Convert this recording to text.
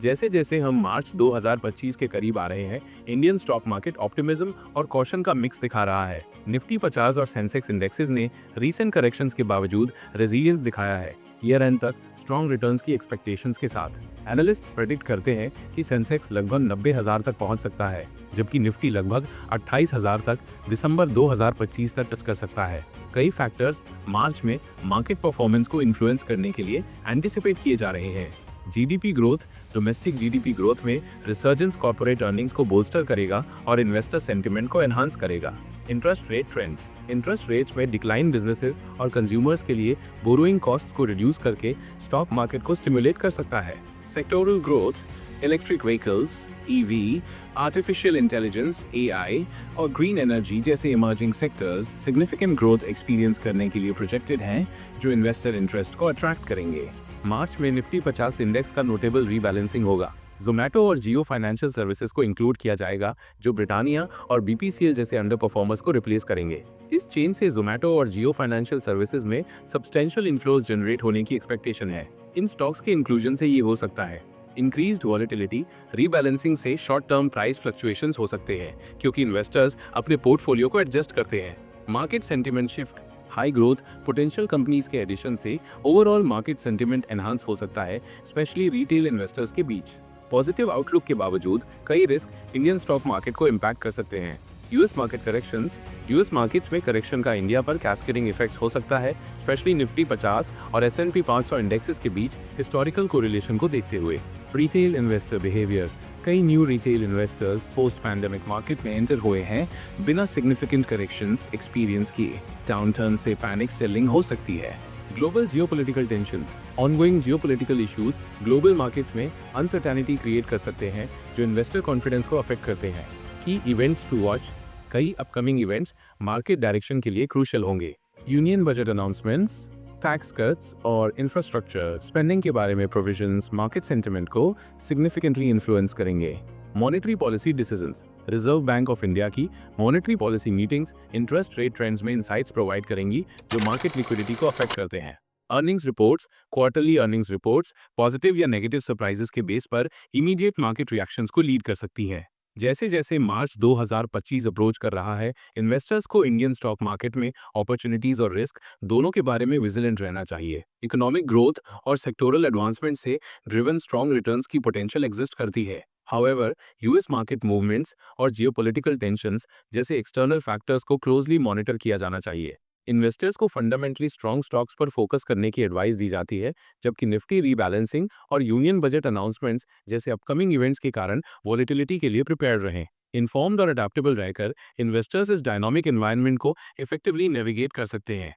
जैसे जैसे हम मार्च 2025 के करीब आ रहे हैं, इंडियन स्टॉक मार्केट ऑप्टिमिज्म और कॉशन का मिक्स दिखा रहा है। निफ्टी 50 और सेंसेक्स इंडेक्सेस ने रीसेंट करेक्शंस के बावजूद रेजिलियंस दिखाया है, ईयर एंड तक स्ट्रॉन्ग रिटर्न्स की एक्सपेक्टेशंस के साथ। एनालिस्ट्स प्रेडिक्ट करते हैं कि सेंसेक्स लगभग 90,000 तक पहुंच सकता है, जबकि निफ्टी लगभग 28,000 तक दिसंबर 2025 तक टच कर सकता है। कई फैक्टर्स मार्च में मार्केट परफॉर्मेंस को इन्फ्लुएंस करने के लिए एंटिसिपेट किए जा रहे हैं। GDP growth, domestic GDP growth में रिसर्जेंस कॉर्पोरेट अर्निंग्स को बोल्स्टर करेगा और इन्वेस्टर सेंटिमेंट को एनहांस करेगा। Interest rate trends, interest rates में डिक्लाइन बिजनेसेस और कंज्यूमर्स के लिए बोरोइंग कॉस्ट्स को रिड्यूस करके स्टॉक मार्केट को स्टिमुलेट कर सकता है। Sectoral growth, electric vehicles, EV, artificial intelligence, AI और ग्रीन एनर्जी जैसे emerging sectors significant growth experience करने के लिए प्रोजेक्टेड हैं, जो इन्वेस्टर इंटरेस्ट को अट्रैक्ट करेंगे। मार्च में निफ्टी 50 इंडेक्स का नोटेबल रीबैलेंसिंग होगा। जोमैटो और जियो फाइनेंशियल सर्विसेज को इंक्लूड किया जाएगा, जो ब्रिटानिया और बीपीसीएल जैसे अंडर परफॉर्मर्स को रिप्लेस करेंगे। इस चेन से जोमैटो और जियो फाइनेंशियल सर्विसेज में सब्सटेंशियल इनफ्लोज जनरेट होने की एक्सपेक्टेशन है। इन स्टॉक्स के इंक्लूजन से ये हो सकता है। इंक्रीज्ड वॉलेटिलिटी, रीबैलेंसिंग से शॉर्ट टर्म प्राइस फ्लक्चुएशंस हो सकते हैं, क्योंकि इन्वेस्टर्स अपने पोर्टफोलियो को एडजस्ट करते हैं। Market sentiment shift, high growth potential companies के एडिशन से ओवरऑल मार्केट सेंटिमेंट एनहांस हो सकता है, स्पेशली रिटेल इन्वेस्टर्स के बीच। पॉजिटिव आउटलुक के बावजूद कई रिस्क इंडियन स्टॉक मार्केट को इम्पैक्ट कर सकते हैं। US market corrections, US markets में करेक्शन का इंडिया पर कैस्केडिंग इफेक्ट्स हो सकता है, स्पेशली निफ्टी 50 और एस&पी 500 इंडेक्सेस के बीच हिस्टोरिकल कोरिलेशन को देखते हुए। रिटेल इन्वेस्टर बिहेवियर, कई new retail investors post pandemic market में एंटर हुए हैं बिना सिग्निफिकेंट करेक्शंस एक्सपीरियंस किए। डाउनटर्न से पैनिक सेलिंग हो सकती है। Global geopolitical tensions, ongoing geopolitical issues global markets में अनसर्टेनिटी क्रिएट कर सकते हैं, जो इन्वेस्टर कॉन्फिडेंस को अफेक्ट करते हैं। की इवेंट्स टू वॉच, कई अपकमिंग इवेंट्स मार्केट डायरेक्शन के लिए क्रूशियल होंगे। Union budget announcements, tax cuts और इंफ्रास्ट्रक्चर स्पेंडिंग के बारे में प्रोविजंस मार्केट सेंटिमेंट को सिग्निफिकेंटली इन्फ्लुएंस करेंगे। Monetary policy decisions, reserve bank of India की monetary policy meetings interest rate trends में इंसाइट्स प्रोवाइड करेंगी, जो मार्केट लिक्विडिटी को अफेक्ट करते हैं। Earnings reports, quarterly earnings reports positive या नेगेटिव सरप्राइजेस के बेस पर इमीडिएट मार्केट रिएक्शंस को लीड कर सकती है। जैसे जैसे मार्च 2025 अप्रोच कर रहा है, इन्वेस्टर्स को इंडियन स्टॉक मार्केट में अपॉर्चुनिटीज और रिस्क दोनों के बारे में विजिलेंट रहना चाहिए। इकोनॉमिक ग्रोथ और सेक्टोरल एडवांसमेंट से ड्रिवन स्ट्रॉन्ग रिटर्न्स की पोटेंशियल एग्जिस्ट करती है। हाउएवर, यूएस मार्केट मूवमेंट्स और जियोपॉलिटिकल टेंशंस जैसे एक्सटर्नल फैक्टर्स को क्लोजली मॉनिटर किया जाना चाहिए। इन्वेस्टर्स को फंडामेंटली स्ट्रॉन्ग स्टॉक्स पर फोकस करने की एडवाइस दी जाती है, जबकि निफ्टी रीबैलेंसिंग और यूनियन बजट अनाउंसमेंट्स जैसे अपकमिंग इवेंट्स के कारण वॉलेटिलिटी के लिए प्रिपेयर्ड रहें। इन्फॉर्म्ड और अडेप्टेबल रहकर इन्वेस्टर्स इस डायनामिक एनवायरनमेंट को इफेक्टिवली नेविगेट कर सकते हैं।